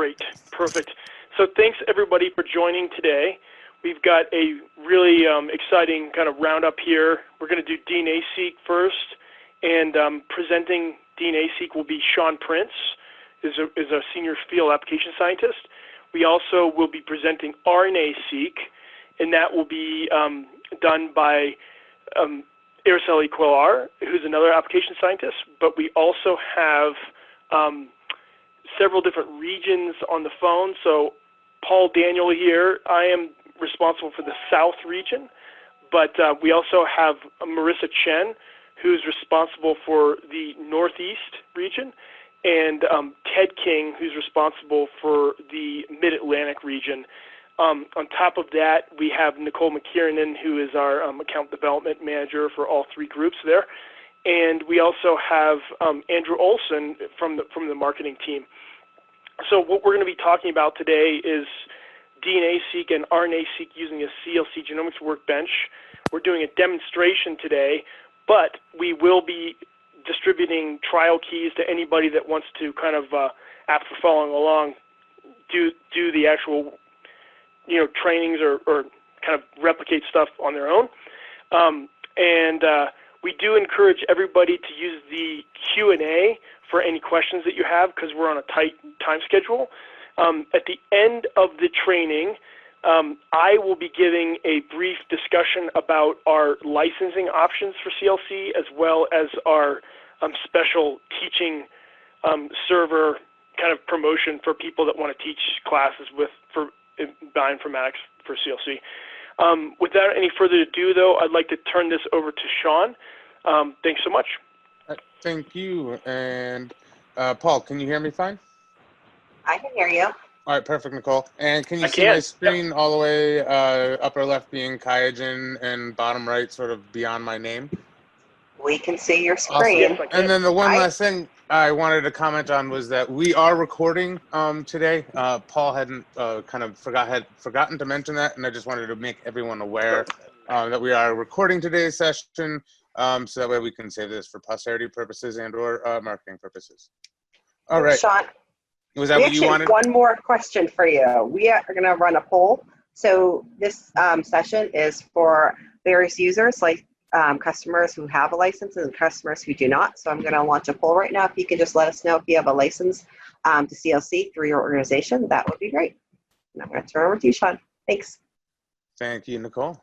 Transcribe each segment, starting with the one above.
Great, perfect. So thanks everybody for joining today. We've got a really exciting kind of roundup here. We're going to do DNAseq first, and presenting DNAseq will be Sean Prince, is a senior field application scientist. We also will be presenting RNAseq, and that will be done by Araceli Cuellar, who's another application scientist. But we also have several different regions on the phone. So Paul Daniel here, I am responsible for the South region, but we also have Marissa Chen, who's responsible for the Northeast region, and Ted King, who's responsible for the Mid-Atlantic region. On top of that, we have Nicole McKiernan, who is our account development manager for all three groups there. And we also have Andrew Olson from the marketing team. So what we're going to be talking about today is DNAseq and RNAseq using a CLC Genomics Workbench. We're doing a demonstration today, but we will be distributing trial keys to anybody that wants to kind of, after following along, do the actual trainings or kind of replicate stuff on their own. We do encourage everybody to use the Q&A for any questions that you have, because we're on a tight time schedule. At the end of the training, I will be giving a brief discussion about our licensing options for CLC, as well as our special teaching server kind of promotion for people that want to teach classes for bioinformatics for CLC. Without any further ado, though, I'd like to turn this over to Sean. Thanks so much. Thank you. And Paul, can you hear me fine? I can hear you. All right, perfect, Nicole. And can you see my screen all the way upper left being QIAGEN and bottom right sort of beyond my name? We can see your screen. Awesome. And then the one last thing I wanted to comment on was that we are recording today. Paul hadn't had forgotten to mention that, and I just wanted to make everyone aware that we are recording today's session, so that way we can save this for posterity purposes and/or marketing purposes. All right. Sean, was that what you wanted? One more question for you. We are going to run a poll. So this session is for various users, like customers who have a license and customers who do not. So I'm going to launch a poll right now. If you can just let us know if you have a license to CLC through your organization, that would be great. And I'm going to turn over to you, Sean. Thanks. Thank you, Nicole.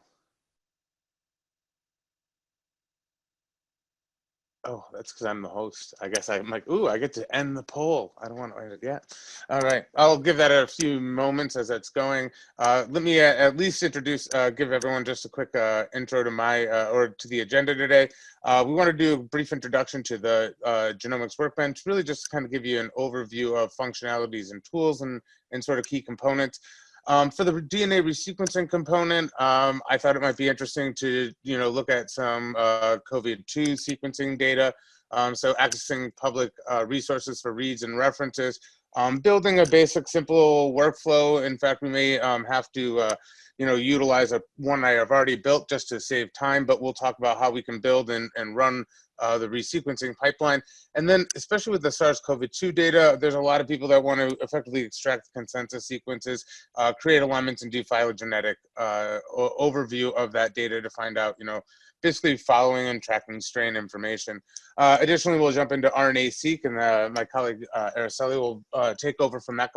Oh, that's because I'm the host. I guess I'm like, ooh, I get to end the poll. I don't want to end it yet. All right, I'll give that a few moments as that's going. Let me at least introduce, give everyone just a quick intro to to the agenda today. We want to do a brief introduction to the Genomics Workbench, really just kind of give you an overview of functionalities and tools and sort of key components. For the DNA resequencing component, I thought it might be interesting to look at some COVID-2 sequencing data. So accessing public resources for reads and references, building a basic simple workflow. In fact, we may have to utilize one I have already built just to save time, but we'll talk about how we can build and run the resequencing pipeline. And then, especially with the SARS-CoV-2 data, there's a lot of people that want to effectively extract consensus sequences, create alignments, and do phylogenetic overview of that data to find out, basically following and tracking strain information. Additionally, we'll jump into RNA-seq, and my colleague Araceli will take over from that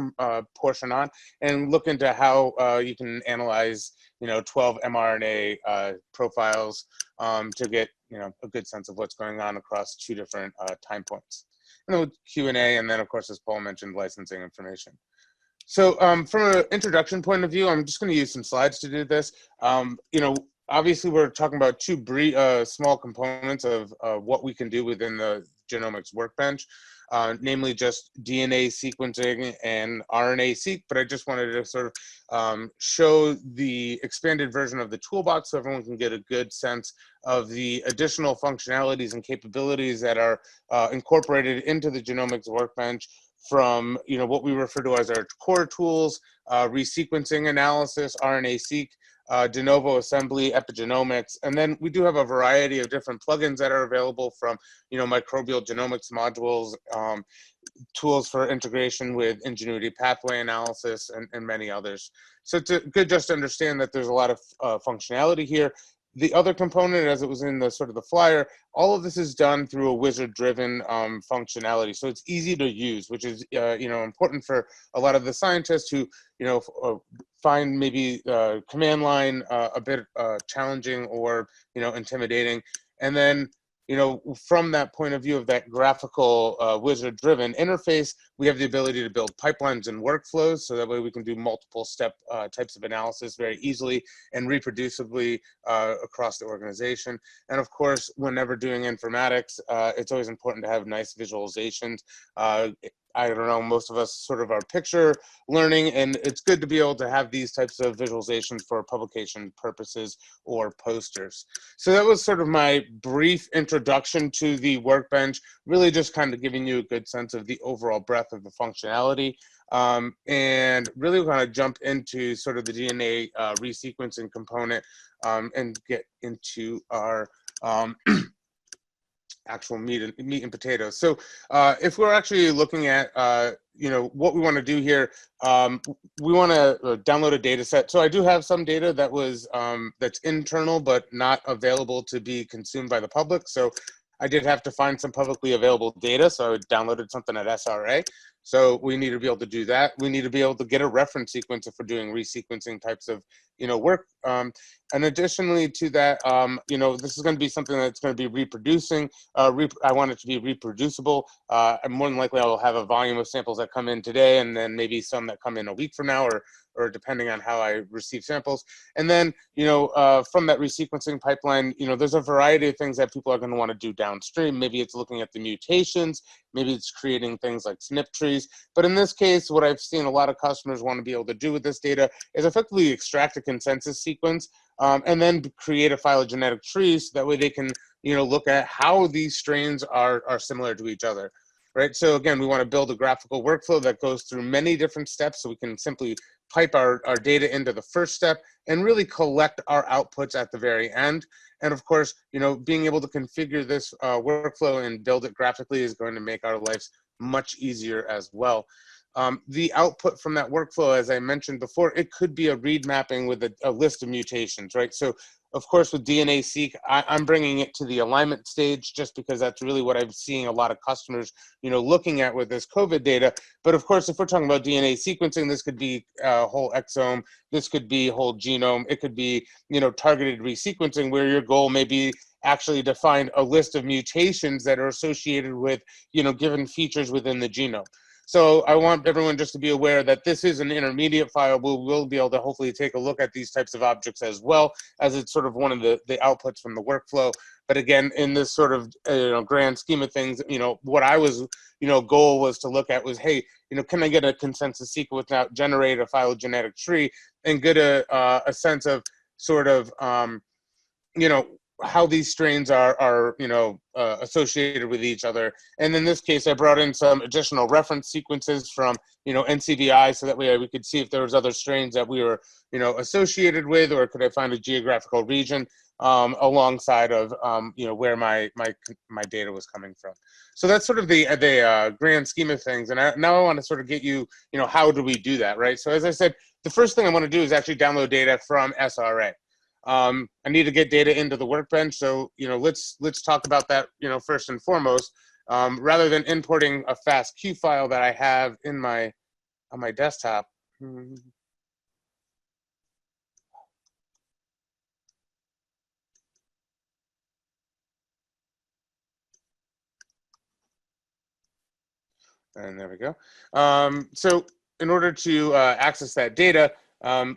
portion on and look into how you can analyze 12 mRNA profiles to get a good sense of what's going on across two different time points. And then with Q&A, and then of course, as Paul mentioned, licensing information. So from an introduction point of view, I'm just going to use some slides to do this. Obviously, we're talking about two small components of what we can do within the Genomics Workbench, namely just DNA sequencing and RNA-seq, but I just wanted to sort of show the expanded version of the toolbox so everyone can get a good sense of the additional functionalities and capabilities that are incorporated into the Genomics Workbench, from what we refer to as our core tools, resequencing analysis, RNA-seq, de novo assembly, epigenomics, and then we do have a variety of different plugins that are available from, microbial genomics modules, tools for integration with Ingenuity pathway analysis, and many others. So it's good just to understand that there's a lot of functionality here. The other component, as it was in the sort of the flyer, all of this is done through a wizard-driven functionality. So it's easy to use, which is important for a lot of the scientists who find maybe command line a bit challenging or intimidating. And then from that point of view of that graphical wizard-driven interface, we have the ability to build pipelines and workflows, so that way we can do multiple step types of analysis very easily and reproducibly across the organization. And of course, whenever doing informatics, it's always important to have nice visualizations. I don't know, most of us sort of are picture learning, and it's good to be able to have these types of visualizations for publication purposes or posters. So that was sort of my brief introduction to the Workbench, really just kind of giving you a good sense of the overall breadth of the functionality. And really we're going to jump into sort of the DNA resequencing component and get into our actual meat and potatoes. So if we're actually looking at what we want to do here, we want to download a data set. So I do have some data that was that's internal but not available to be consumed by the public. So I did have to find some publicly available data. So I downloaded something at SRA. So we need to be able to do that. We need to be able to get a reference sequence if we're doing resequencing types of work. And additionally to that, this is going to be something that's going to be reproducing. I want it to be reproducible. And more than likely, I will have a volume of samples that come in today, and then maybe some that come in a week from now, or depending on how I receive samples. And then, from that resequencing pipeline, there's a variety of things that people are going to want to do downstream. Maybe it's looking at the mutations. Maybe it's creating things like SNP trees. But in this case, what I've seen a lot of customers want to be able to do with this data is effectively extract a consensus sequence and then create a phylogenetic tree, so that way they can, look at how these strains are similar to each other. Right. So again, we want to build a graphical workflow that goes through many different steps, so we can simply pipe our data into the first step and really collect our outputs at the very end. And of course, being able to configure this workflow and build it graphically is going to make our lives much easier as well. The output from that workflow, as I mentioned before, it could be a read mapping with a list of mutations, right? So of course, with DNA-seq, I'm bringing it to the alignment stage, just because that's really what I'm seeing a lot of customers, looking at with this COVID data. But of course, if we're talking about DNA sequencing, this could be a whole exome, this could be whole genome, it could be, targeted resequencing, where your goal may be actually to find a list of mutations that are associated with, given features within the genome. So I want everyone just to be aware that this is an intermediate file. We'll be able to hopefully take a look at these types of objects as well, as it's sort of one of the outputs from the workflow. But again, in this sort of grand scheme of things, what I was, goal was to look at was, hey, can I get a consensus sequence without generate a phylogenetic tree and get a sense of sort of, how these strains are associated with each other. And in this case, I brought in some additional reference sequences from, NCBI, so that way we could see if there was other strains that we were, associated with, or could I find a geographical region alongside of, where my data was coming from. So that's sort of the grand scheme of things. And now I want to sort of get you, how do we do that, right? So as I said, the first thing I want to do is actually download data from SRA. I need to get data into the Workbench, so let's talk about that first and foremost, rather than importing a FASTQ file that I have in on my desktop. And there we go. So in order to access that data,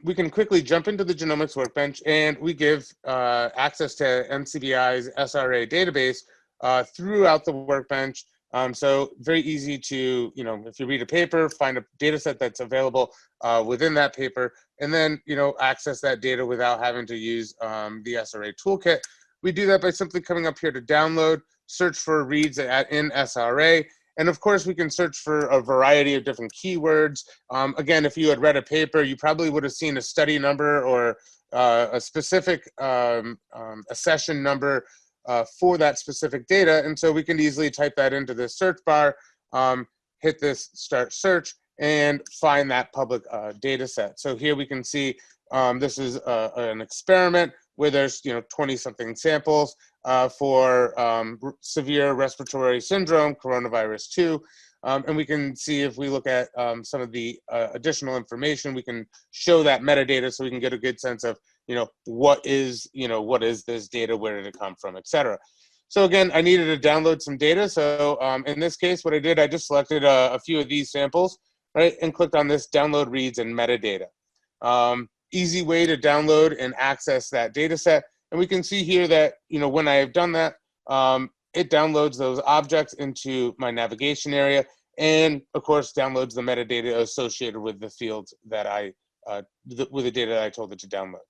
we can quickly jump into the Genomics Workbench, and we give access to NCBI's SRA database throughout the Workbench. So very easy to, if you read a paper, find a data set that's available within that paper, and then, access that data without having to use the SRA toolkit. We do that by simply coming up here to download, search for reads in SRA, And of course, we can search for a variety of different keywords. Again, if you had read a paper, you probably would have seen a study number or a specific accession number for that specific data. And so we can easily type that into the search bar, hit this start search, and find that public data set. So here we can see this is an experiment where there's 20-something samples for severe respiratory syndrome, coronavirus 2. And we can see, if we look at some of the additional information, we can show that metadata so we can get a good sense of, what is this data, where did it come from, et cetera. So again, I needed to download some data. So in this case, what I did, I just selected a few of these samples, right, and clicked on this download reads and metadata. Easy way to download and access that data set. And we can see here that, when I have done that, it downloads those objects into my navigation area, and of course downloads the metadata associated with the fields that with the data that I told it to download.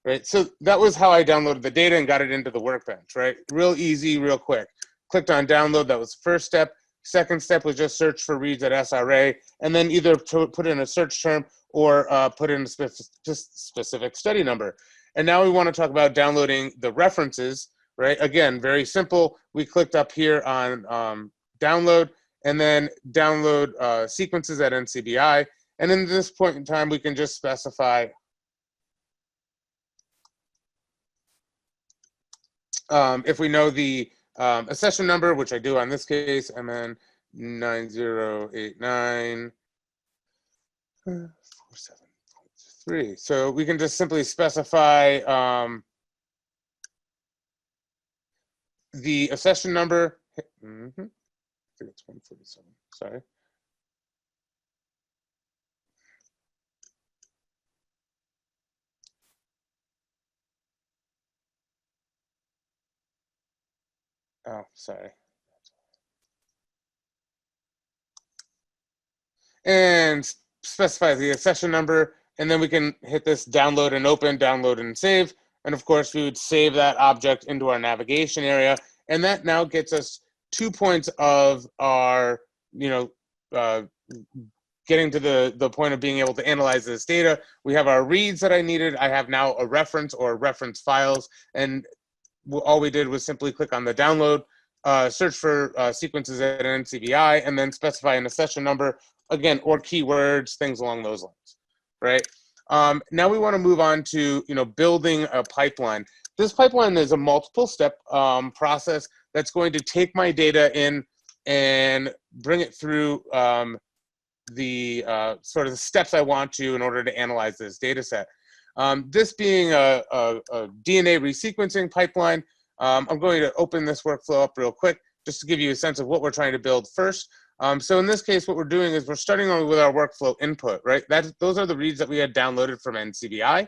Right, so that was how I downloaded the data and got it into the Workbench, right? Real easy, real quick. Clicked on download, that was the first step. Second step was just search for reads at SRA, and then either put in a search term or put in a specific study number. And now we want to talk about downloading the references, right? Again, very simple. We clicked up here on download, and then download sequences at NCBI. And in this point in time, we can just specify if we know the accession number, which I do on this case, MN 9089 47.3. So we can just simply specify the accession number. I think it's 147. Sorry. Oh, sorry. And specify the accession number, and then we can hit this download and open, download and save. And of course, we would save that object into our navigation area. And that now gets us 2 points of our, getting to the point of being able to analyze this data. We have our reads that I needed. I have now a reference or reference files. And all we did was simply click on the download, search for sequences at NCBI, and then specify an accession number, again, or keywords, things along those lines, right? Now we want to move on to building a pipeline. This pipeline is a multiple step process that's going to take my data in and bring it through the sort of the steps I want to in order to analyze this data set. This being a DNA resequencing pipeline, I'm going to open this workflow up real quick just to give you a sense of what we're trying to build first. So in this case, what we're doing is we're starting on with our workflow input, right? Those are the reads that we had downloaded from NCBI.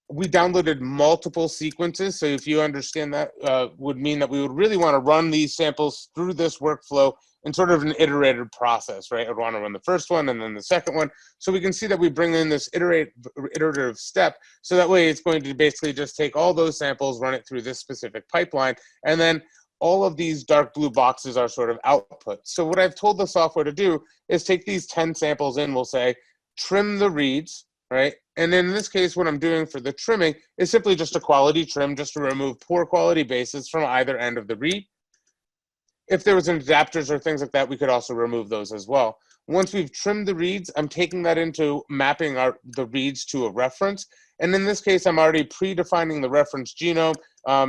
We downloaded multiple sequences. So if you understand that, would mean that we would really want to run these samples through this workflow in sort of an iterated process, right? I'd want to run the first one and then the second one. So we can see that we bring in this iterative step. So that way it's going to basically just take all those samples, run it through this specific pipeline, and then all of these dark blue boxes are sort of output. So what I've told the software to do is take these 10 samples in, we'll say, trim the reads, right? And in this case, what I'm doing for the trimming is simply just a quality trim, just to remove poor quality bases from either end of the read. If there was adapters or things like that, we could also remove those as well. Once we've trimmed the reads, I'm taking that into mapping the reads to a reference. And in this case, I'm already predefining the reference genome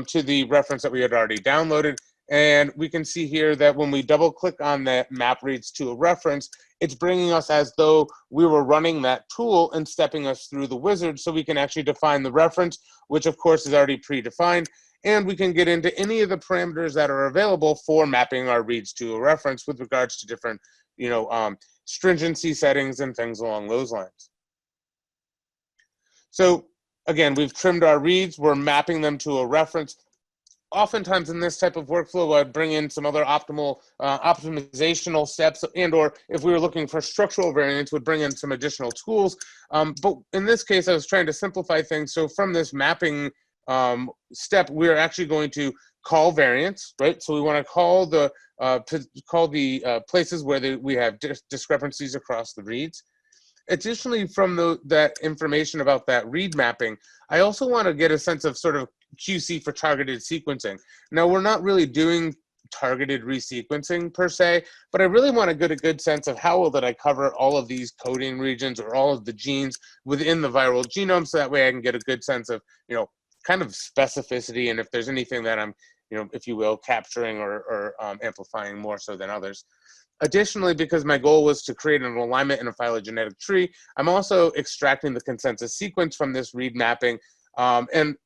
to the reference that we had already downloaded. And we can see here that when we double click on that map reads to a reference, it's bringing us as though we were running that tool and stepping us through the wizard so we can actually define the reference, which of course is already predefined. And we can get into any of the parameters that are available for mapping our reads to a reference with regards to different, stringency settings and things along those lines. So again, we've trimmed our reads, we're mapping them to a reference. Oftentimes in this type of workflow, I'd bring in some other optimizational steps, and or if we were looking for structural variants, would bring in some additional tools. But in this case, I was trying to simplify things. So from this mapping step, we're actually going to call variants, right? So we want to call the places where we have discrepancies across the reads. Additionally, from that information about that read mapping, I also want to get a sense of sort of QC for targeted sequencing. Now, we're not really doing targeted resequencing per se, but I really want to get a good sense of how well did I cover all of these coding regions or all of the genes within the viral genome, so that way I can get a good sense of, kind of specificity, and if there's anything that I'm, if you will, capturing or amplifying more so than others. Additionally, because my goal was to create an alignment in a phylogenetic tree, I'm also extracting the consensus sequence from this read mapping, and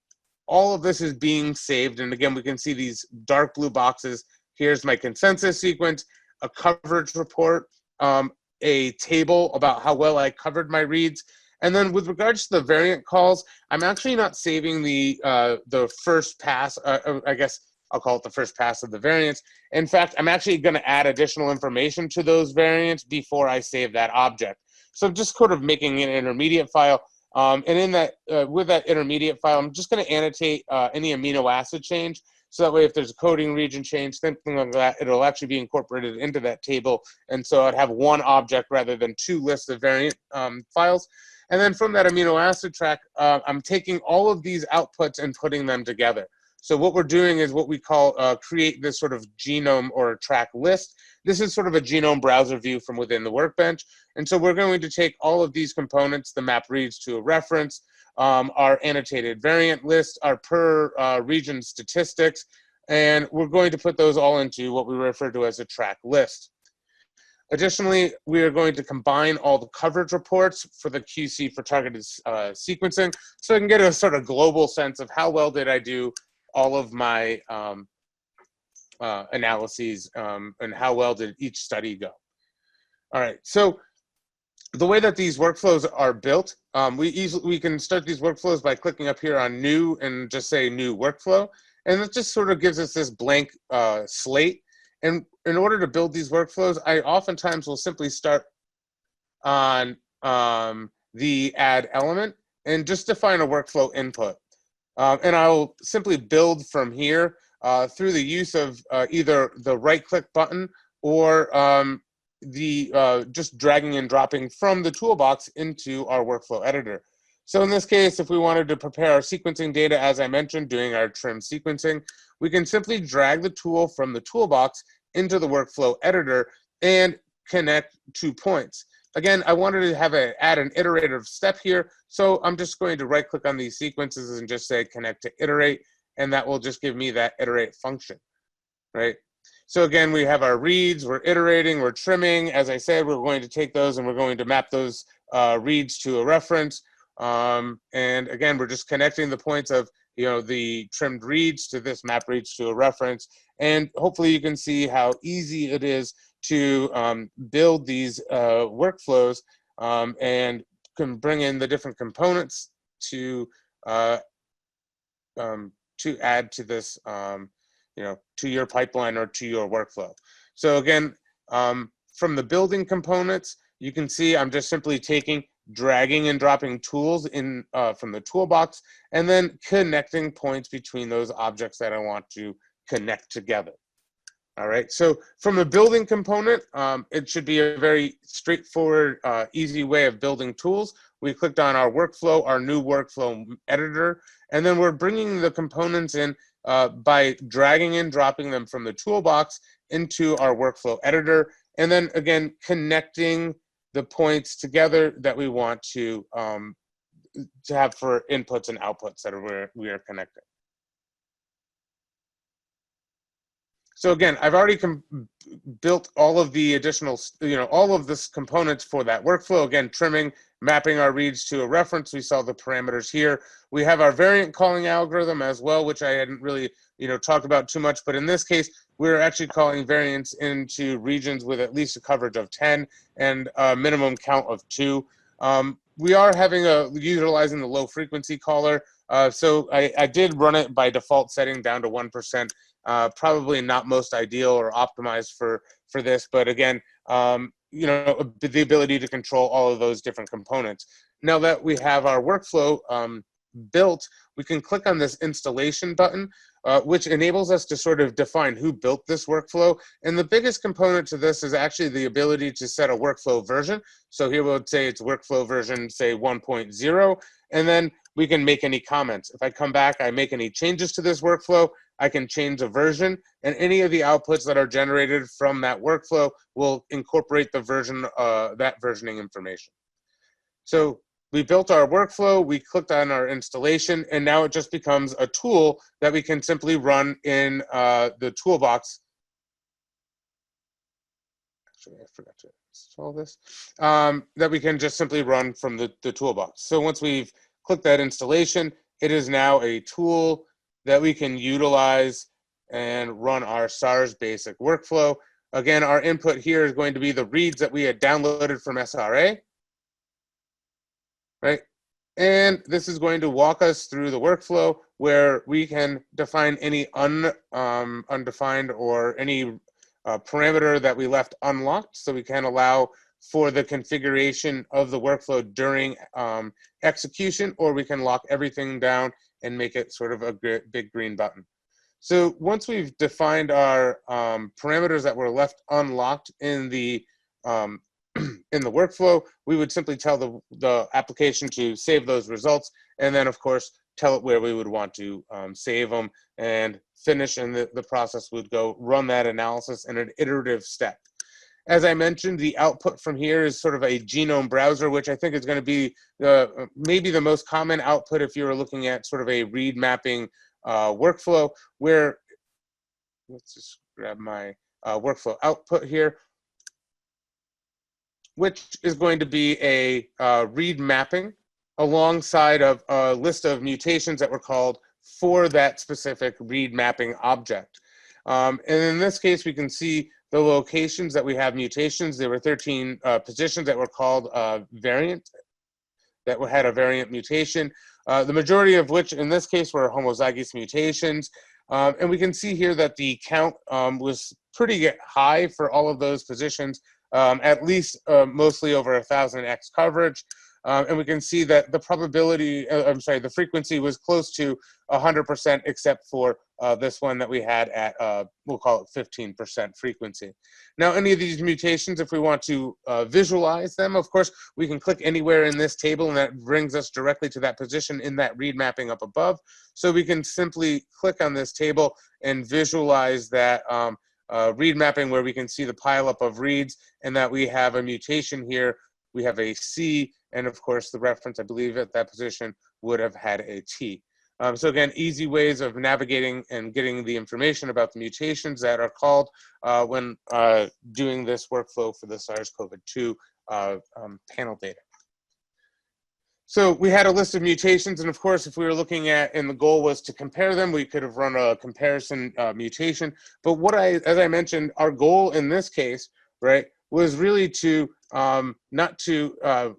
all of this is being saved. And again, we can see these dark blue boxes. Here's my consensus sequence, a coverage report, a table about how well I covered my reads. And then with regards to the variant calls, I'm actually not saving the first pass, I guess I'll call it the first pass of the variants. In fact, I'm actually going to add additional information to those variants before I save that object. So I'm just sort of making an intermediate file. And in that, with that intermediate file, I'm just going to annotate any amino acid change. So that way, if there's a coding region change, something like that, it'll actually be incorporated into that table. And so I'd have one object rather than two lists of variant files. And then from that amino acid track, I'm taking all of these outputs and putting them together. So what we're doing is what we call create this sort of genome or track list. This is sort of a genome browser view from within the Workbench. And so we're going to take all of these components, the map reads to a reference, our annotated variant list, our per region statistics, and we're going to put those all into what we refer to as a track list. Additionally, we are going to combine all the coverage reports for the QC for targeted sequencing, so I can get a sort of global sense of how well did I do all of my analyses and how well did each study go. All right, so the way that these workflows are built, we can start these workflows by clicking up here on new and just say new workflow. And it just sort of gives us this blank slate. And in order to build these workflows, I oftentimes will simply start on the add element and just define a workflow input. And I'll simply build from here through the use of either the right-click button or just dragging and dropping from the toolbox into our workflow editor. So in this case, if we wanted to prepare our sequencing data, as I mentioned, doing our trim sequencing, we can simply drag the tool from the toolbox into the workflow editor and connect 2 points. Again, I wanted to add an iterative step here, so I'm just going to right-click on these sequences and just say connect to iterate, and that will just give me that iterate function, right? So again, we have our reads, we're iterating, we're trimming. As I said, we're going to take those and we're going to map those reads to a reference. And again, we're just connecting the points of the trimmed reads to this map reads to a reference. And hopefully you can see how easy it is to build these workflows and can bring in the different components to add to this, to your pipeline or to your workflow. So again, from the building components, you can see I'm just simply dragging and dropping tools in from the toolbox, and then connecting points between those objects that I want to connect together. All right, so from a building component, it should be a very straightforward, easy way of building tools. We clicked on our workflow, our new workflow editor, and then we're bringing the components in by dragging and dropping them from the toolbox into our workflow editor, and then again, connecting the points together that we want to have for inputs and outputs that we are connecting. So again, I've already built all of the additional, all of this components for that workflow. Again, trimming, mapping our reads to a reference. We saw the parameters here. We have our variant calling algorithm as well, which I hadn't really, talked about too much. But in this case, we're actually calling variants into regions with at least a coverage of 10 and a minimum count of 2. We are utilizing the low frequency caller. So I did run it by default setting down to 1%. Probably not most ideal or optimized for this, but again, the ability to control all of those different components. Now that we have our workflow built, we can click on this installation button. which enables us to sort of define who built this workflow. And the biggest component to this is actually the ability to set a workflow version. So here we would say it's workflow version, say 1.0, and then we can make any comments. If I come back, I make any changes to this workflow, I can change a version, and any of the outputs that are generated from that workflow will incorporate the version, that versioning information. So we built our workflow, we clicked on our installation, and now it just becomes a tool that we can simply run in the toolbox. Actually, I forgot to install this. That we can just simply run from the toolbox. So once we've clicked that installation, it is now a tool that we can utilize and run our SARS basic workflow. Again, our input here is going to be the reads that we had downloaded from SRA. Right? And this is going to walk us through the workflow where we can define any undefined or any parameter that we left unlocked. So we can allow for the configuration of the workflow during execution, or we can lock everything down and make it sort of a big green button. So once we've defined our parameters that were left unlocked in the workflow, we would simply tell the application to save those results, and then of course tell it where we would want to save them and finish, and the process would go run that analysis in an iterative step. As I mentioned, the output from here is sort of a genome browser, which I think is going to be maybe the most common output if you were looking at sort of a read mapping workflow, where, let's just grab my workflow output here, which is going to be a read mapping alongside of a list of mutations that were called for that specific read mapping object. And in this case, we can see the locations that we have mutations. There were 13 positions that were called variant, that had a variant mutation, the majority of which in this case were homozygous mutations. And we can see here that the count was pretty high for all of those positions, at least mostly over 1,000x coverage. And we can see that the probability, the frequency was close to 100%, except for this one that we had at, we'll call it 15% frequency. Now, any of these mutations, if we want to visualize them, of course, we can click anywhere in this table, and that brings us directly to that position in that read mapping up above. So we can simply click on this table and visualize that read mapping, where we can see the pileup of reads, and that we have a mutation here. We have a C, and of course, the reference, I believe, at that position would have had a T. So again, easy ways of navigating and getting the information about the mutations that are called when doing this workflow for the SARS-CoV-2 panel data. So we had a list of mutations, and of course, if we were looking at, and the goal was to compare them, we could have run a comparison mutation. But as I mentioned, our goal in this case, right, was really to not to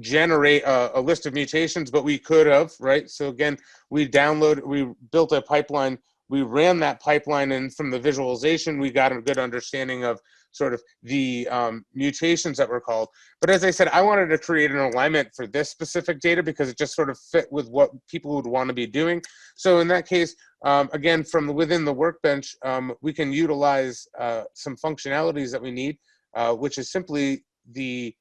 generate a list of mutations, but we could have, right? So again, we built a pipeline, we ran that pipeline, and from the visualization, we got a good understanding of sort of the mutations that were called. But as I said, I wanted to create an alignment for this specific data because it just sort of fit with what people would want to be doing. So in that case, again, from within the Workbench, we can utilize some functionalities that we need, which is simply the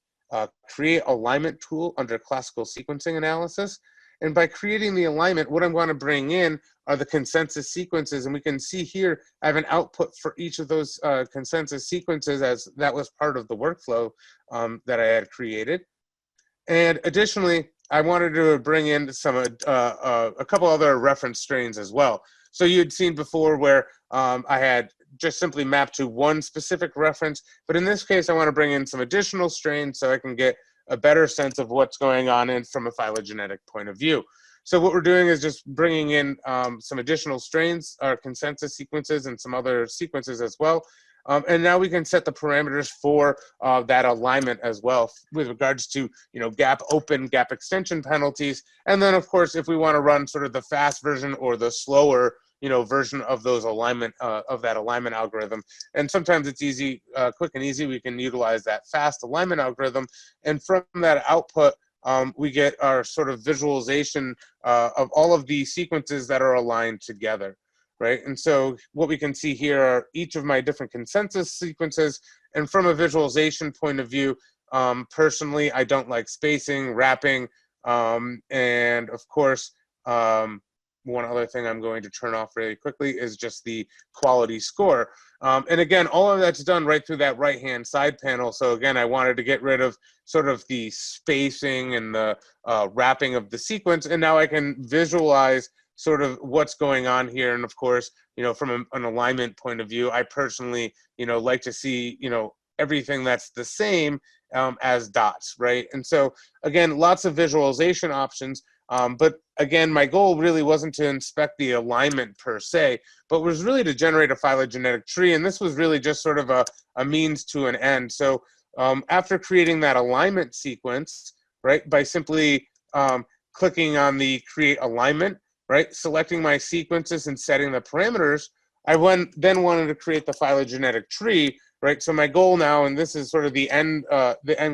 create alignment tool under classical sequencing analysis. And by creating the alignment, what I'm going to bring in are the consensus sequences. And we can see here, I have an output for each of those consensus sequences, as that was part of the workflow that I had created. And additionally, I wanted to bring in some a couple other reference strains as well. So you had seen before where I had just simply mapped to one specific reference, but in this case, I want to bring in some additional strains so I can get a better sense of what's going on from a phylogenetic point of view. So what we're doing is just bringing in some additional strains, our consensus sequences, and some other sequences as well. And now we can set the parameters for that alignment as well with regards to, gap open, gap extension penalties. And then, of course, if we want to run sort of the fast version or the slower version of those alignment of that alignment algorithm. And sometimes it's easy, quick and easy. We can utilize that fast alignment algorithm, and from that output, we get our sort of visualization of all of the sequences that are aligned together. right? And so what we can see here are each of my different consensus sequences. And from a visualization point of view, personally, I don't like spacing, wrapping, and of course, one other thing I'm going to turn off really quickly is just the quality score. And again, all of that's done right through that right-hand side panel. So again, I wanted to get rid of sort of the spacing and the wrapping of the sequence. And now I can visualize sort of what's going on here. And of course, from an alignment point of view, I personally, like to see, everything that's the same as dots, right? And so again, lots of visualization options. But again, my goal really wasn't to inspect the alignment per se, but was really to generate a phylogenetic tree. And this was really just sort of a means to an end. So after creating that alignment sequence, right, by simply clicking on the create alignment, right, selecting my sequences and setting the parameters, I then wanted to create the phylogenetic tree, right? So my goal now, and this is sort of the end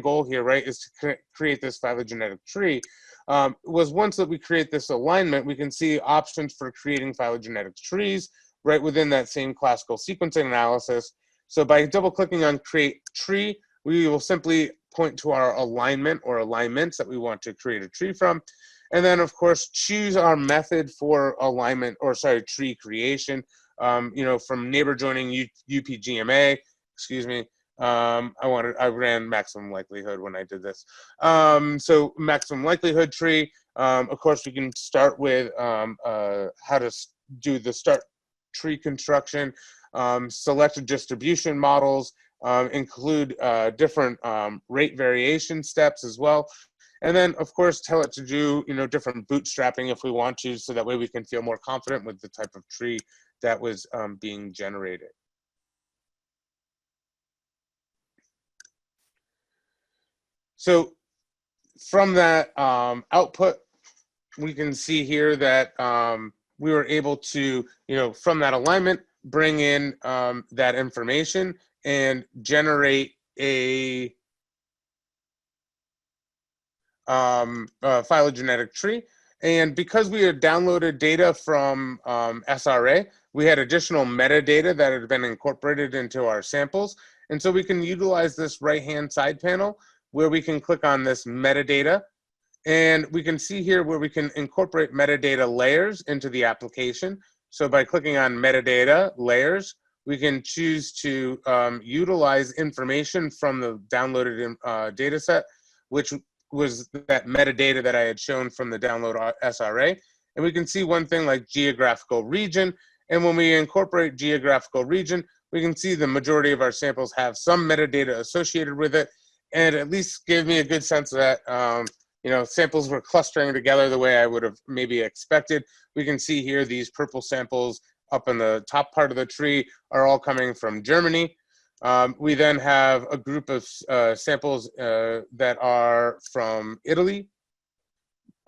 goal here, right, is to create this phylogenetic tree. Was once that we create this alignment, we can see options for creating phylogenetic trees right within that same classical sequencing analysis. So by double clicking on create tree, we will simply point to our alignment or alignments that we want to create a tree from. And then of course, choose our method for alignment, or sorry, tree creation, from neighbor joining UPGMA, excuse me. I ran maximum likelihood when I did this. So maximum likelihood tree, of course, we can start with how to do the start tree construction, select distribution models, include different rate variation steps as well. And then, of course, tell it to do, different bootstrapping if we want to, so that way we can feel more confident with the type of tree that was being generated. So from that output, we can see here that we were able to, from that alignment, bring in that information and generate a phylogenetic tree. And because we had downloaded data from SRA, we had additional metadata that had been incorporated into our samples. And so we can utilize this right-hand side panel where we can click on this metadata. And we can see here where we can incorporate metadata layers into the application. So by clicking on metadata layers, we can choose to utilize information from the downloaded data set, which was that metadata that I had shown from the download SRA. And we can see one thing like geographical region. And when we incorporate geographical region, we can see the majority of our samples have some metadata associated with it, and at least gave me a good sense that samples were clustering together the way I would have maybe expected. We can see here these purple samples up in the top part of the tree are all coming from Germany. We then have a group of samples that are from Italy.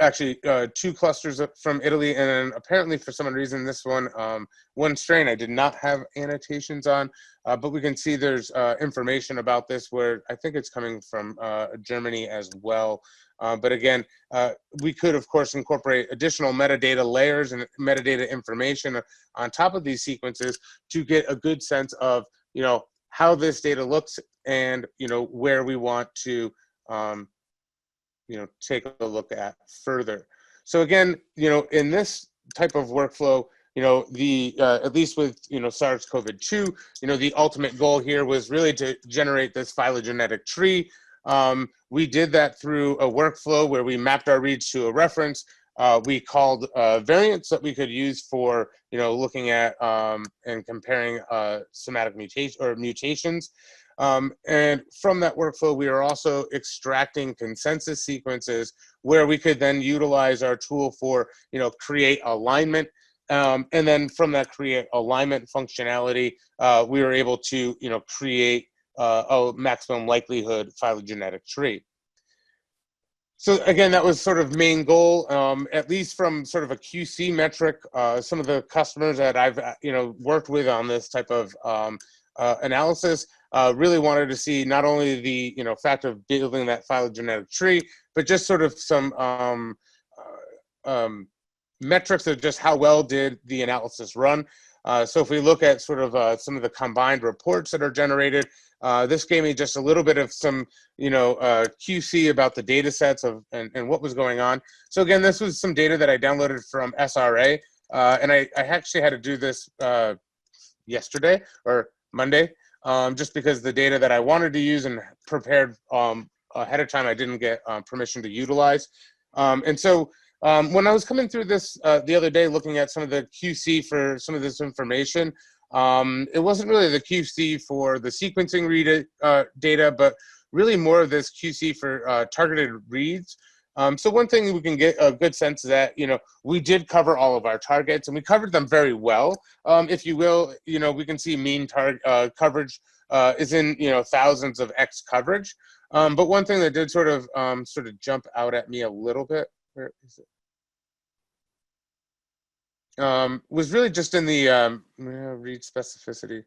Actually, 2 clusters from Italy, and then apparently for some reason this one strain I did not have annotations on, but we can see there's information about this where I think it's coming from Germany as well. But again, we could of course incorporate additional metadata layers and metadata information on top of these sequences to get a good sense of how this data looks and where we want to take a look at further. So again, in this type of workflow, at least with, SARS-CoV-2, the ultimate goal here was really to generate this phylogenetic tree. We did that through a workflow where we mapped our reads to a reference. We called variants that we could use for, looking at and comparing somatic mutations. And from that workflow, we are also extracting consensus sequences where we could then utilize our tool for, create alignment. And then from that create alignment functionality, we were able to, create a maximum likelihood phylogenetic tree. So again, that was sort of main goal, at least from sort of a QC metric. Some of the customers that I've, worked with on this type of analysis really wanted to see not only the fact of building that phylogenetic tree, but just sort of some metrics of just how well did the analysis run. So if we look at sort of some of the combined reports that are generated, this gave me just a little bit of some, QC about the data sets and what was going on. So again, this was some data that I downloaded from SRA, and I actually had to do this yesterday or Monday, just because the data that I wanted to use and prepared ahead of time, I didn't get permission to utilize. And so when I was coming through this the other day, looking at some of the QC for some of this information, it wasn't really the QC for the sequencing read data, but really more of this QC for targeted reads. So one thing we can get a good sense is that, we did cover all of our targets, and we covered them very well. If you will, we can see mean coverage is in, thousands of X coverage. But one thing that did sort of jump out at me a little bit, where is it? Was really just in the read specificity.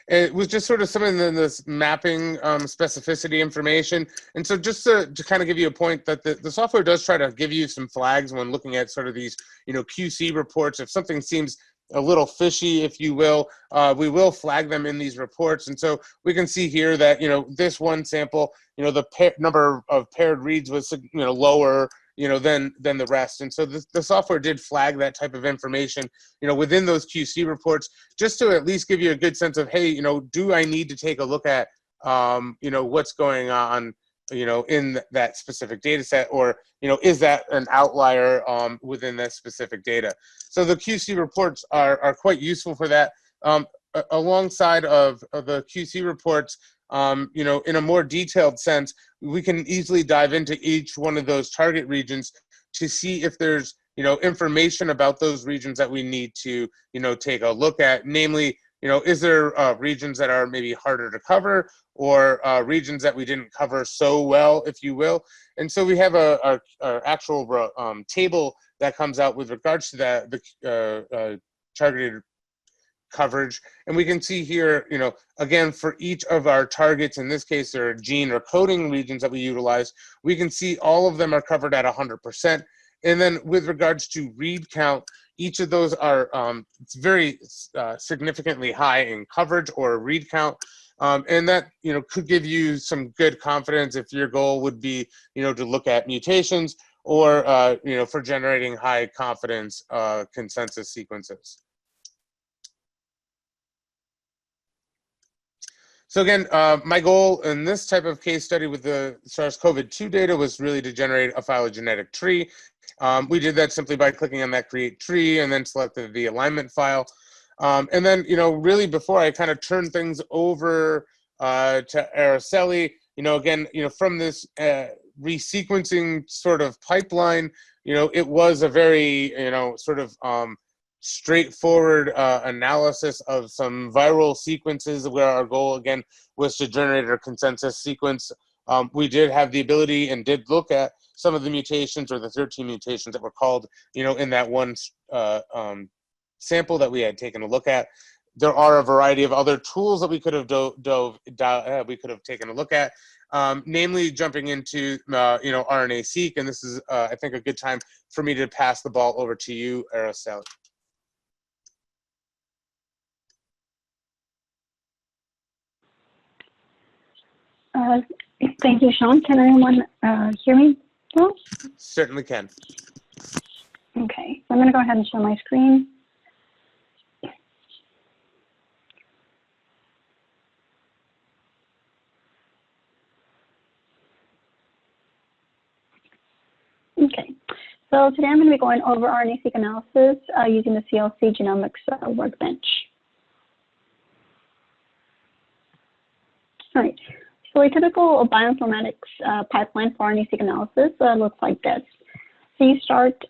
It was just sort of some of this mapping specificity information. And so just to kind of give you a point that the software does try to give you some flags when looking at sort of these, QC reports. If something seems a little fishy, if you will, we will flag them in these reports. And so we can see here that, this one sample, the number of paired reads was, lower, than the rest. And so the software did flag that type of information, within those QC reports, just to at least give you a good sense of, hey, do I need to take a look at, what's going on, in that specific data set, or, is that an outlier within that specific data? So the QC reports are quite useful for that. Alongside of the QC reports, in a more detailed sense, we can easily dive into each one of those target regions to see if there's, information about those regions that we need to, take a look at. Namely, is there regions that are maybe harder to cover, or regions that we didn't cover so well, if you will. And so we have a actual table that comes out with regards to that, the targeted coverage. And we can see here, again, for each of our targets, in this case, there are gene or coding regions that we utilize, we can see all of them are covered at 100%. And then with regards to read count, each of those are very significantly high in coverage or read count. And that, could give you some good confidence if your goal would be, to look at mutations, or, for generating high confidence consensus sequences. So again, my goal in this type of case study with the SARS-CoV-2 data was really to generate a phylogenetic tree. We did that simply by clicking on that create tree and then selected the alignment file. And then, really before I kind of turn things over to Araceli, again, from this resequencing sort of pipeline, it was a very, straightforward analysis of some viral sequences, where our goal again was to generate a consensus sequence. We did have the ability and did look at some of the mutations, or the 13 mutations that were called, in that one sample that we had taken a look at. There are a variety of other tools that we could have taken a look at, namely jumping into RNA-seq, and this is I think a good time for me to pass the ball over to you, Araceli. Thank you, Sean. Can anyone hear me well? Certainly can. Okay, so I'm going to go ahead and share my screen. Okay, so today I'm going to be going over RNA-seq analysis using the CLC Genomics Workbench. All right. So a typical bioinformatics pipeline for RNA-seq analysis looks like this. So you start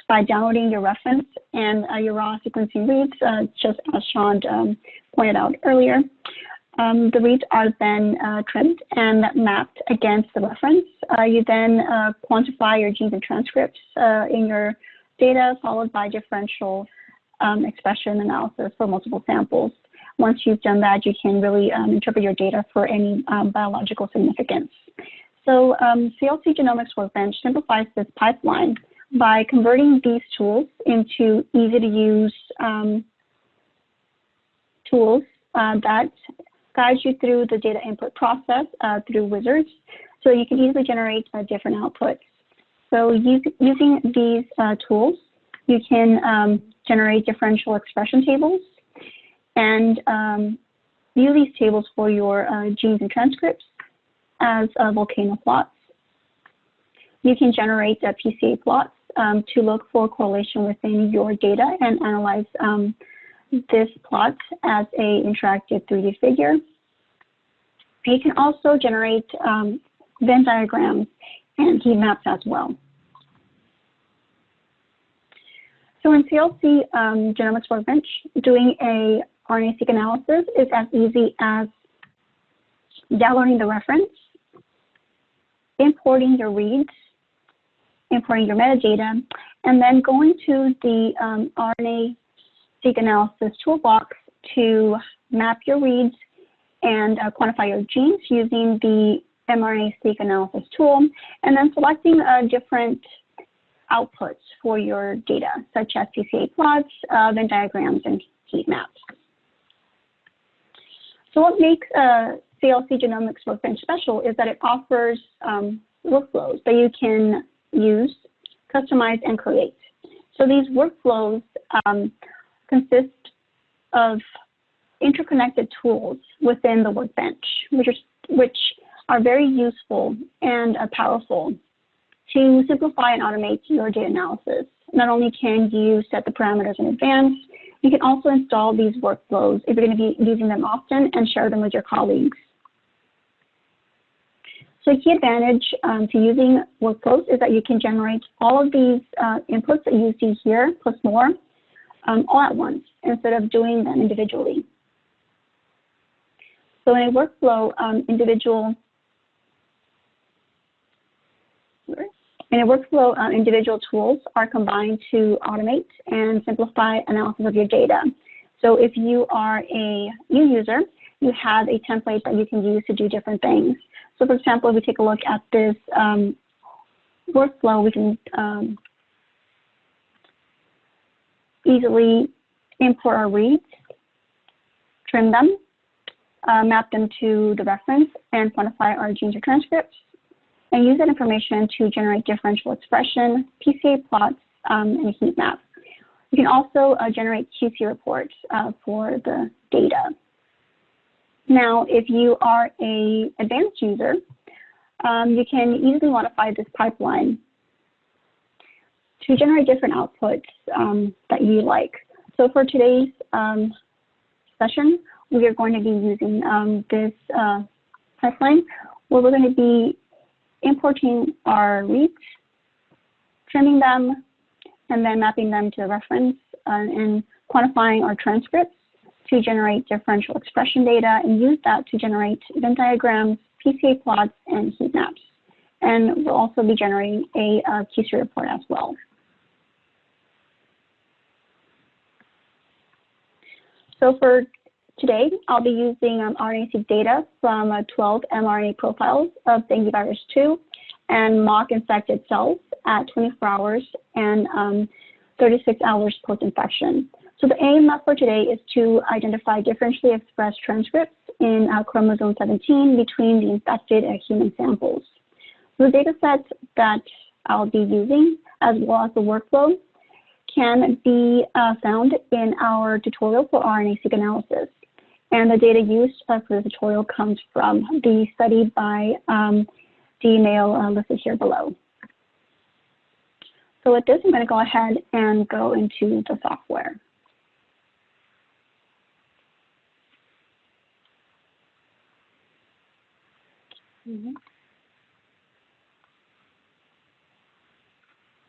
by downloading your reference and your raw sequencing reads, just as Sean pointed out earlier. The reads are then trimmed and mapped against the reference. You then quantify your genes and transcripts in your data, followed by differential expression analysis for multiple samples. Once you've done that, you can really interpret your data for any biological significance. So CLC Genomics Workbench simplifies this pipeline by converting these tools into easy-to-use tools that guide you through the data input process through wizards, so you can easily generate different outputs. So using these tools, you can generate differential expression tables and view these tables for your genes and transcripts as volcano plots. You can generate PCA plots to look for correlation within your data and analyze this plot as a interactive 3D figure. You can also generate Venn diagrams and heat maps as well. So in CLC Genomics Workbench, doing a RNA-seq analysis is as easy as downloading the reference, importing your reads, importing your metadata, and then going to the RNA-seq analysis toolbox to map your reads and quantify your genes using the mRNA-seq analysis tool, and then selecting different outputs for your data, such as PCA plots, Venn diagrams, and heat maps. So what makes CLC Genomics Workbench special is that it offers workflows that you can use, customize, and create. So these workflows consist of interconnected tools within the Workbench, which are very useful and powerful to simplify and automate your data analysis. Not only can you set the parameters in advance, you can also install these workflows if you're going to be using them often and share them with your colleagues. So a key advantage to using workflows is that you can generate all of these inputs that you see here, plus more, all at once, instead of doing them individually. So in a workflow, individual tools are combined to automate and simplify analysis of your data. So if you are a new user, you have a template that you can use to do different things. So for example, if we take a look at this workflow, we can easily import our reads, trim them, map them to the reference, and quantify our genes or transcripts, and use that information to generate differential expression, PCA plots, and heat maps. You can also generate QC reports for the data. Now, if you are an advanced user, you can easily modify this pipeline to generate different outputs that you like. So for today's session, we are going to be using this pipeline where we're going to be importing our reads, trimming them, and then mapping them to the reference and quantifying our transcripts to generate differential expression data and use that to generate Venn diagrams, PCA plots, and heat maps. And we'll also be generating a QC report as well. So for today, I'll be using RNA-seq data from 12 mRNA profiles of dengue virus 2 and mock infected cells at 24 hours and 36 hours post-infection. So the aim for today is to identify differentially expressed transcripts in chromosome 17 between the infected and human samples. So the data set that I'll be using, as well as the workflow, can be found in our tutorial for RNA-seq analysis. And the data used for the tutorial comes from the study by the email listed here below. So with this, I'm going to go ahead and go into the software.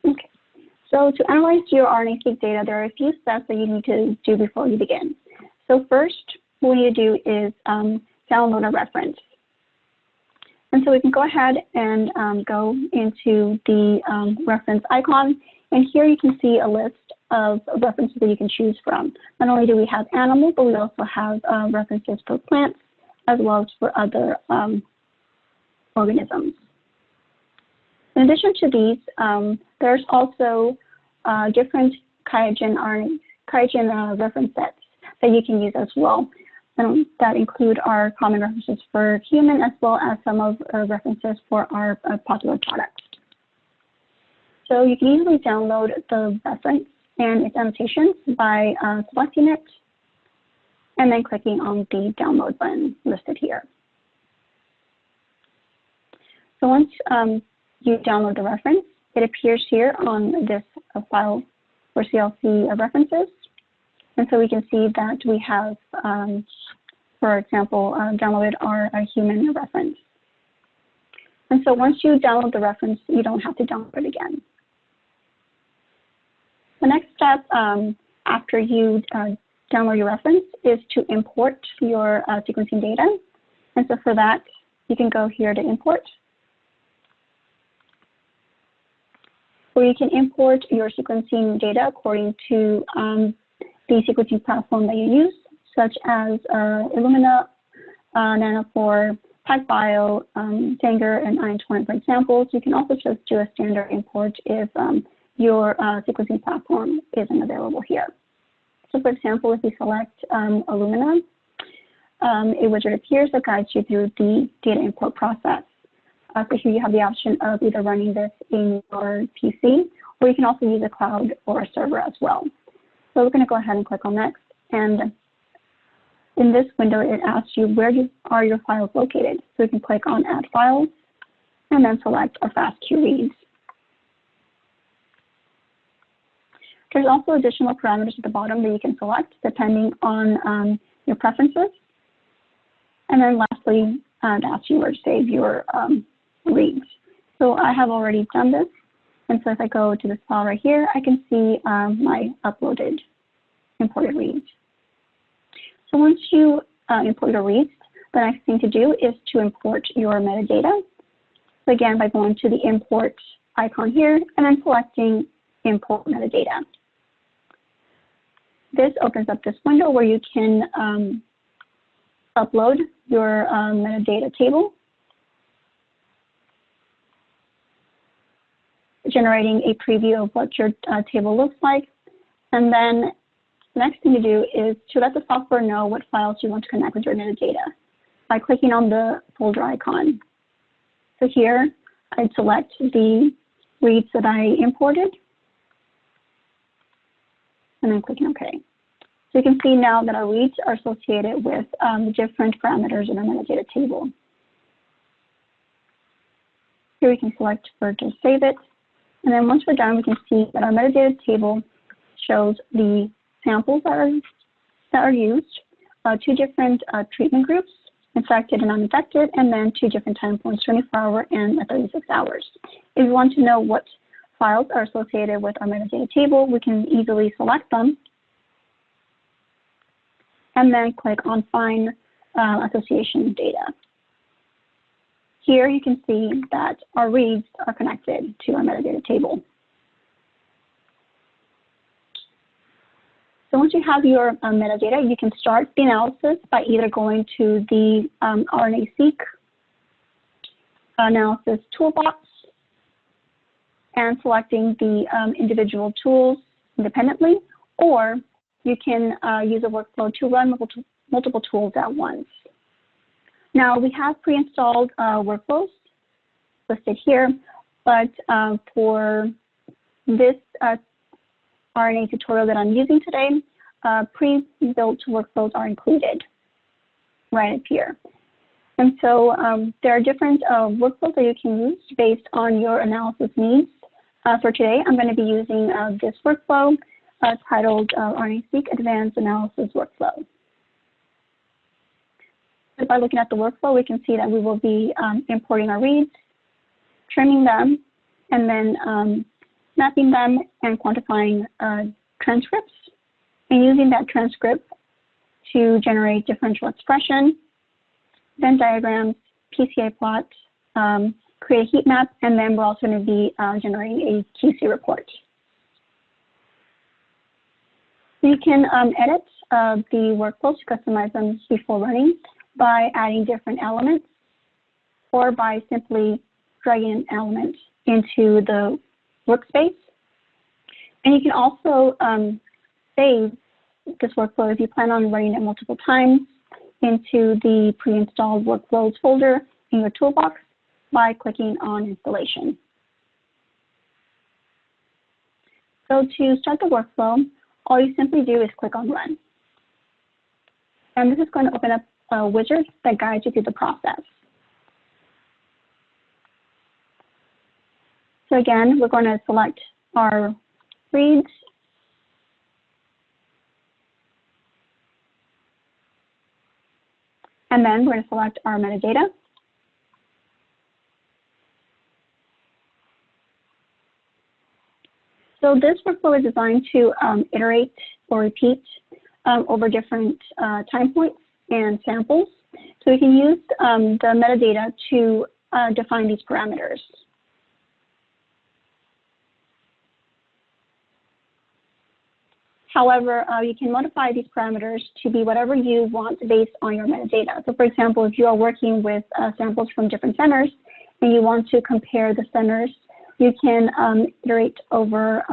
Okay, so to analyze your RNA-seq data, there are a few steps that you need to do before you begin. So first, what we need to do is download a reference. And so we can go ahead and go into the reference icon, and here you can see a list of references that you can choose from. Not only do we have animals, but we also have references for plants as well as for other organisms. In addition to these, there's also different QIAGEN reference sets that you can use as well. That include our common references for human as well as some of references for our popular products. So you can easily download the reference and its annotations by selecting it and then clicking on the download button listed here. So once you download the reference, it appears here on this file for CLC references. And so we can see that we have, for example, downloaded our human reference. And so once you download the reference, you don't have to download it again. The next step after you download your reference is to import your sequencing data. And so for that, you can go here to import, where you can import your sequencing data according to the sequencing platform that you use, such as Illumina, Nanopore, PacBio, Sanger, and Ion20, for example. So you can also just do a standard import if your sequencing platform isn't available here. So for example, if you select Illumina, a widget appears that guides you through the data import process. So here you have the option of either running this in your PC, or you can also use a cloud or a server as well. So we're going to go ahead and click on next. And in this window, it asks you where are your files located. So you can click on Add Files and then select our FastQ reads. There's also additional parameters at the bottom that you can select depending on your preferences. And then lastly, it asks you where to save your reads. So I have already done this. And so if I go to this file right here, I can see my uploaded imported reads. So once you import your reads, the next thing to do is to import your metadata. So again, by going to the import icon here and then selecting import metadata. This opens up this window where you can upload your metadata table, generating a preview of what your table looks like. And then the next thing to do is to let the software know what files you want to connect with your metadata by clicking on the folder icon. So here, I'd select the reads that I imported, and then clicking OK. So you can see now that our reads are associated with the different parameters in our metadata table. Here we can select where to save it. And then once we're done, we can see that our metadata table shows the samples that are used, 2 different treatment groups, infected and uninfected, and then 2 different time points, 24 hours and 36 hours. If we want to know what files are associated with our metadata table, we can easily select them and then click on Find Association Data. Here you can see that our reads are connected to our metadata table. So once you have your metadata, you can start the analysis by either going to the RNAseq analysis toolbox and selecting the individual tools independently, or you can use a workflow to run multiple tools at once. Now, we have pre-installed workflows listed here, but for this RNA tutorial that I'm using today, pre-built workflows are included right up here. And so there are different workflows that you can use based on your analysis needs. For today, I'm going to be using this workflow titled RNAseq Advanced Analysis Workflow. So by looking at the workflow, we can see that we will be importing our reads, trimming them, and then mapping them and quantifying transcripts, and using that transcript to generate differential expression, Venn diagrams, PCA plot, create a heat map, and then we're also going to be generating a QC report. So you can edit the workflows to customize them before running by adding different elements, or by simply dragging an element into the workspace. And you can also save this workflow if you plan on running it multiple times into the pre-installed workflows folder in your toolbox by clicking on installation. So to start the workflow, all you simply do is click on run. And this is going to open up a wizard that guides you through the process. So again, we're going to select our reads. And then we're going to select our metadata. So this workflow is designed to iterate or repeat over different time points and samples. So we can use the metadata to define these parameters. However, you can modify these parameters to be whatever you want based on your metadata. So for example, if you are working with samples from different centers and you want to compare the centers, you can iterate over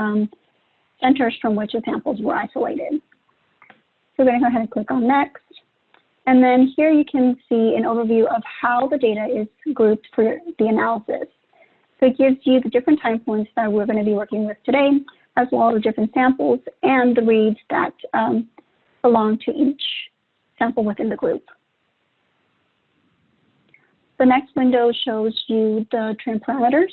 centers from which the samples were isolated. So we're going to go ahead and click on next. And then here you can see an overview of how the data is grouped for the analysis. So it gives you the different time points that we're going to be working with today, as well as the different samples and the reads that belong to each sample within the group. The next window shows you the trim parameters.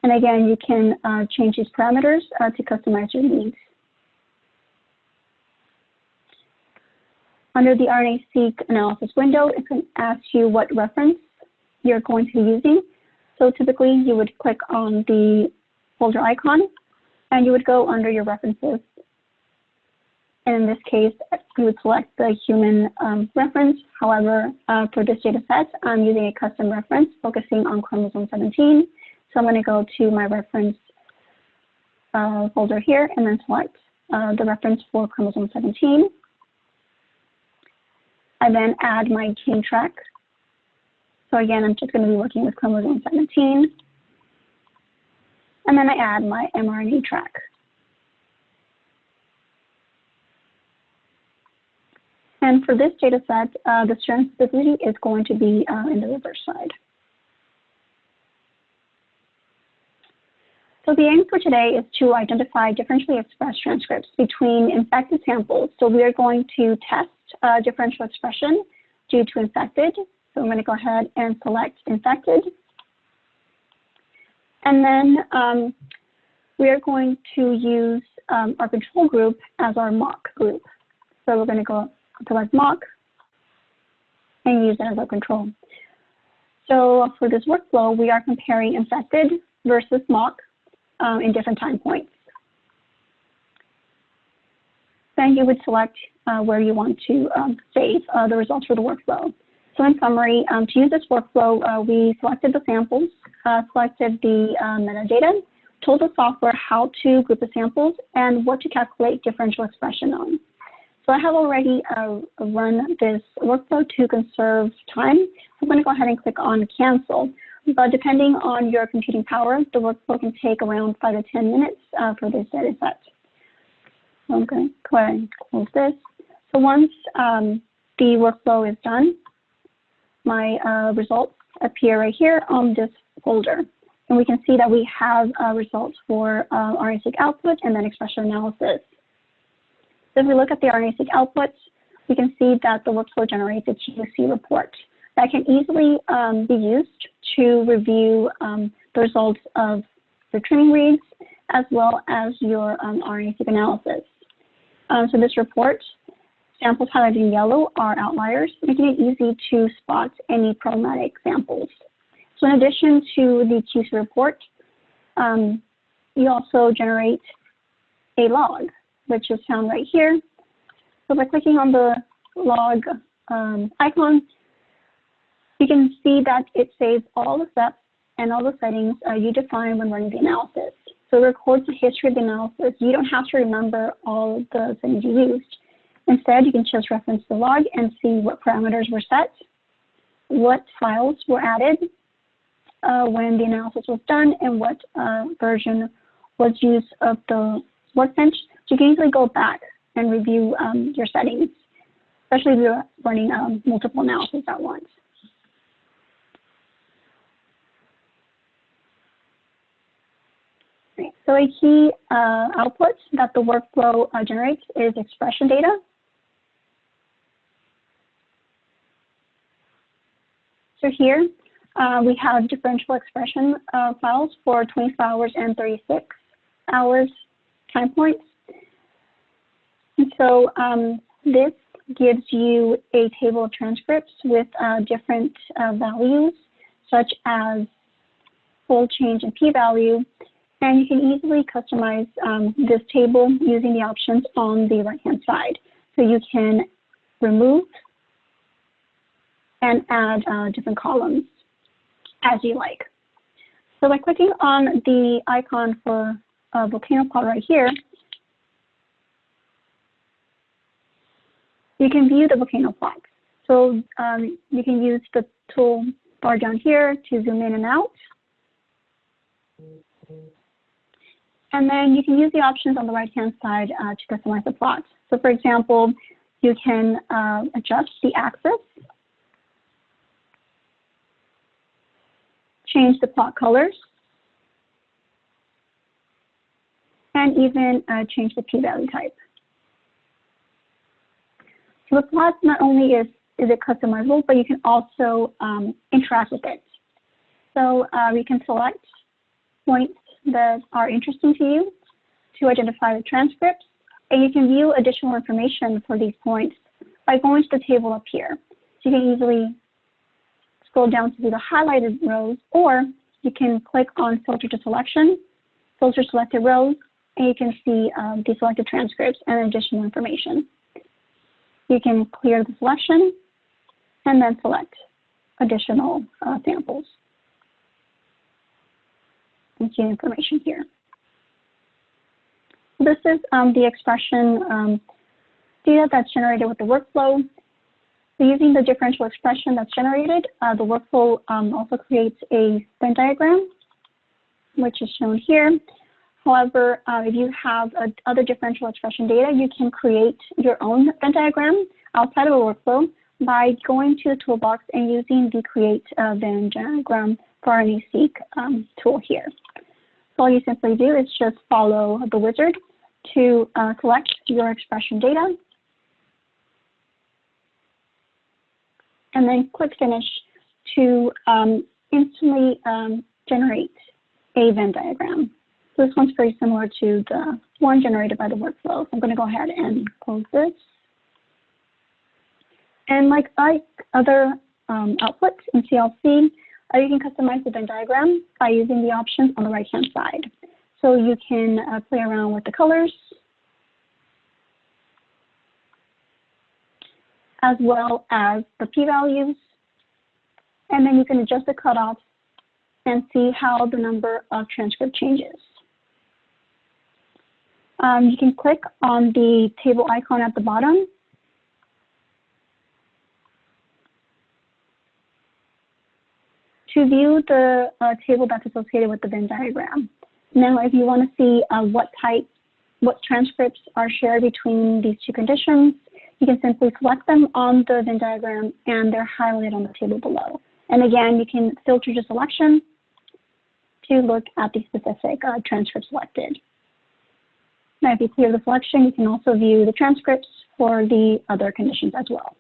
And again, you can change these parameters to customize your needs. Under the RNA-seq analysis window, it can ask you what reference you're going to be using. So typically, you would click on the folder icon, and you would go under your references. And in this case, you would select the human reference. However, for this data set, I'm using a custom reference focusing on chromosome 17. So I'm going to go to my reference folder here and then select the reference for chromosome 17. I then add my gene track. So again, I'm just going to be working with chromosome 17. And then I add my mRNA track. And for this data set, the strand specificity is going to be in the reverse side. So the aim for today is to identify differentially expressed transcripts between infected samples. So we are going to test differential expression due to infected. So I'm going to go ahead and select infected. And then we are going to use our control group as our mock group. So we're going to go select mock and use it as our control. So for this workflow, we are comparing infected versus mock in different time points. Then you would select where you want to save the results for the workflow. So in summary, to use this workflow, we selected the samples, selected the metadata, told the software how to group the samples and what to calculate differential expression on. So I have already run this workflow to conserve time. I'm going to go ahead and click on cancel. But depending on your computing power, the workflow can take around 5 to 10 minutes for this data set. So I'm going to go ahead and close this. So once the workflow is done, my results appear right here on this folder. And we can see that we have results for RNA-seq output and then expression analysis. So if we look at the RNA-seq outputs, we can see that the workflow generates a QC report that can easily be used to review the results of your training reads as well as your RNA-seq analysis. So this report, samples highlighted in yellow are outliers, making it easy to spot any problematic samples. So in addition to the QC report, you also generate a log, which is found right here. So by clicking on the log icon, you can see that it saves all the steps and all the settings you define when running the analysis. So it records the history of the analysis. You don't have to remember all the settings you used. Instead, you can just reference the log and see what parameters were set, what files were added, when the analysis was done and what version was used of the Workbench. So you can easily go back and review your settings, especially if you're running multiple analyses at once. Right. So a key output that the workflow generates is expression data. So here we have differential expression files for 24 hours and 36 hours time points. And so this gives you a table of transcripts with different values, such as fold change and p-value. And you can easily customize this table using the options on the right-hand side. So you can remove and add different columns as you like. So by clicking on the icon for volcano plot right here, you can view the volcano plots. So you can use the tool bar down here to zoom in and out. And then you can use the options on the right-hand side to customize the plots. So for example, you can adjust the axis, change the plot colors, and even change the p-value type. So the plot not only is it customizable, but you can also interact with it. So you can select points that are interesting to you to identify the transcripts, and you can view additional information for these points by going to the table up here. So you can easily scroll down to see the highlighted rows, or you can click on filter to selection, filter selected rows, and you can see the selected transcripts and additional information. You can clear the selection and then select additional samples. And see information here. This is the expression data that's generated with the workflow. So using the differential expression that's generated, the workflow also creates a Venn diagram, which is shown here. However, if you have other differential expression data, you can create your own Venn diagram outside of a workflow by going to the toolbox and using the Create Venn Diagram for RNAseq tool here. So all you simply do is just follow the wizard to select your expression data, and then click Finish to instantly generate a Venn diagram. So this one's very similar to the one generated by the workflow. So I'm going to go ahead and close this. And like other outputs in CLC, you can customize the Venn diagram by using the options on the right-hand side. So you can play around with the colors, as well as the p-values, and then you can adjust the cutoffs and see how the number of transcript changes. You can click on the table icon at the bottom to view the table that's associated with the Venn diagram. Now, if you want to see what transcripts are shared between these two conditions, you can simply select them on the Venn diagram and they're highlighted on the table below. And again, you can filter your selection to look at the specific transcript selected. Now, if you clear the selection, you can also view the transcripts for the other conditions as well.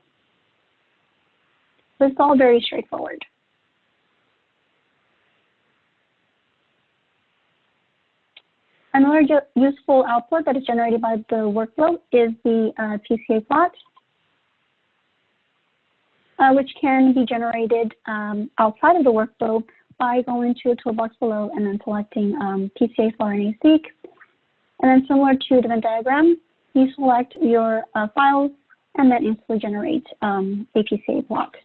So it's all very straightforward. Another useful output that is generated by the workflow is the PCA plot, which can be generated outside of the workflow by going to the toolbox below and then selecting PCA for RNAseq. And then similar to the Venn diagram, you select your files and then instantly generate a PCA plot.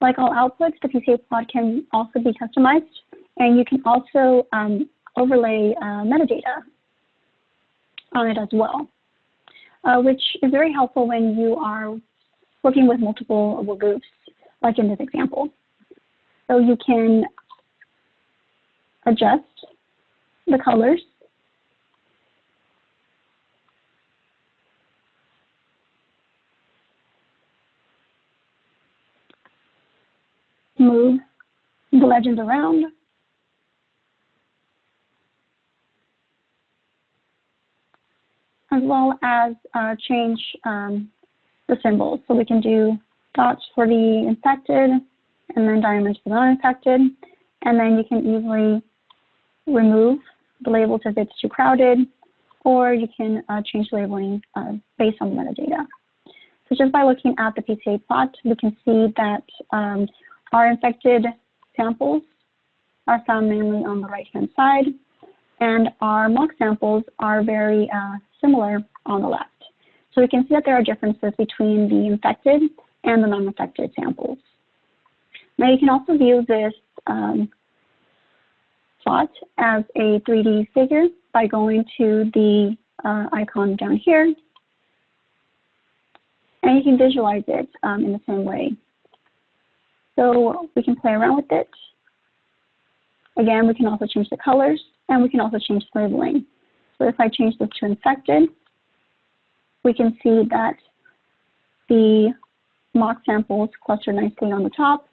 Like all outputs, the PCA plot can also be customized, and you can also overlay metadata on it as well, which is very helpful when you are working with multiple groups, like in this example. So you can adjust the colors. Move the legends around. As well as change the symbols. So we can do dots for the infected and then diamonds for the non-infected. And then you can easily remove the labels if it's too crowded, or you can change labeling based on the metadata. So just by looking at the PCA plot, we can see that our infected samples are found mainly on the right-hand side, and our mock samples are very similar on the left. So we can see that there are differences between the infected and the non-infected samples. Now you can also view this plot as a 3D figure by going to the icon down here, and you can visualize it in the same way. So we can play around with it. Again, we can also change the colors, and we can also change the labeling. So if I change this to infected, we can see that the mock samples cluster nicely on the top,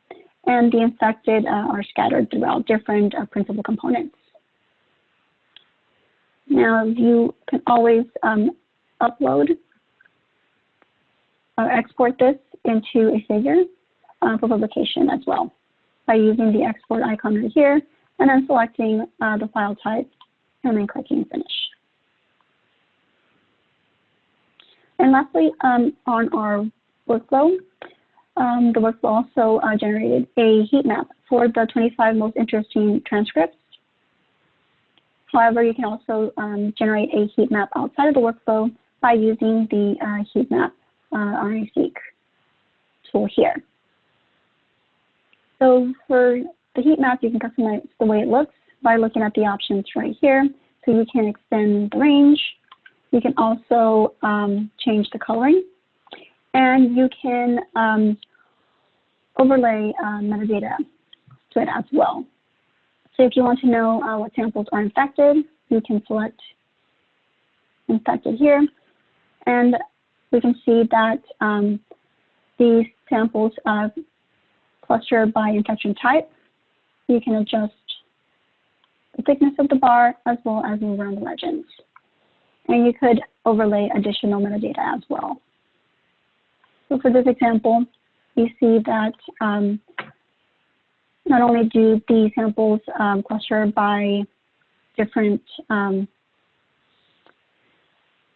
and the infected are scattered throughout different principal components. Now you can always upload or export this into a figure for publication as well by using the export icon right here and then selecting the file type and then clicking finish. And lastly, on our workflow, the workflow also generated a heat map for the 25 most interesting transcripts. However, you can also generate a heat map outside of the workflow by using the heat map RNAseq tool here. So for the heat map, you can customize the way it looks by looking at the options right here. So you can extend the range. You can also change the coloring, and you can overlay metadata to it as well. So if you want to know what samples are infected, you can select infected here, and we can see that these samples cluster by infection type. You can adjust the thickness of the bar as well as move around the legends. And you could overlay additional metadata as well. So for this example, you see that not only do the samples cluster by different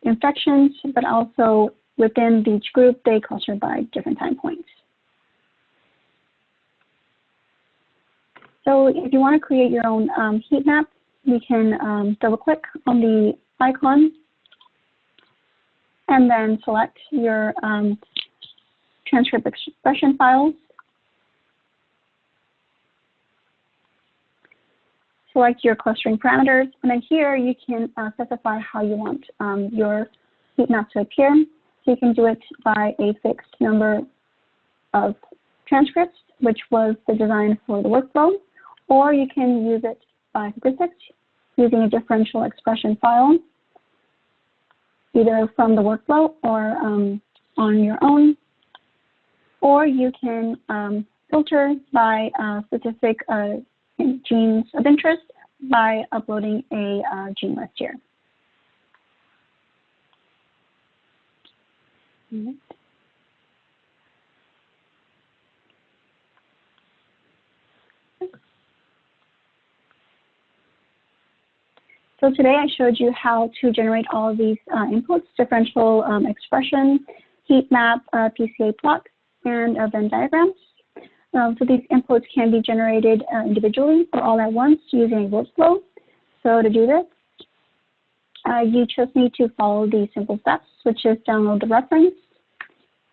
infections, but also within each group, they cluster by different time points. So if you want to create your own heat map, you can double click on the icon and then select your transcript expression files. Select your clustering parameters, and then here you can specify how you want your heat map to appear. So you can do it by a fixed number of transcripts, which was the design for the workflow, or you can use it by statistics using a differential expression file, either from the workflow or on your own, or you can filter by specific genes of interest by uploading a gene list here. So today I showed you how to generate all of these inputs: differential expression, heat map, PCA plot, and Venn diagrams. So these inputs can be generated individually or all at once using a workflow. So to do this, you just need to follow these simple steps, which is download the reference,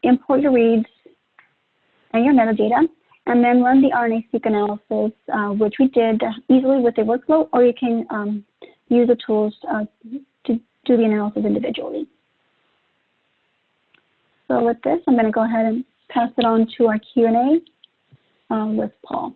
import your reads and your metadata, and then run the RNA-seq analysis, which we did easily with a workflow, or you can use the tools to do the analysis individually. So with this, I'm going to go ahead and pass it on to our Q&A with Paul.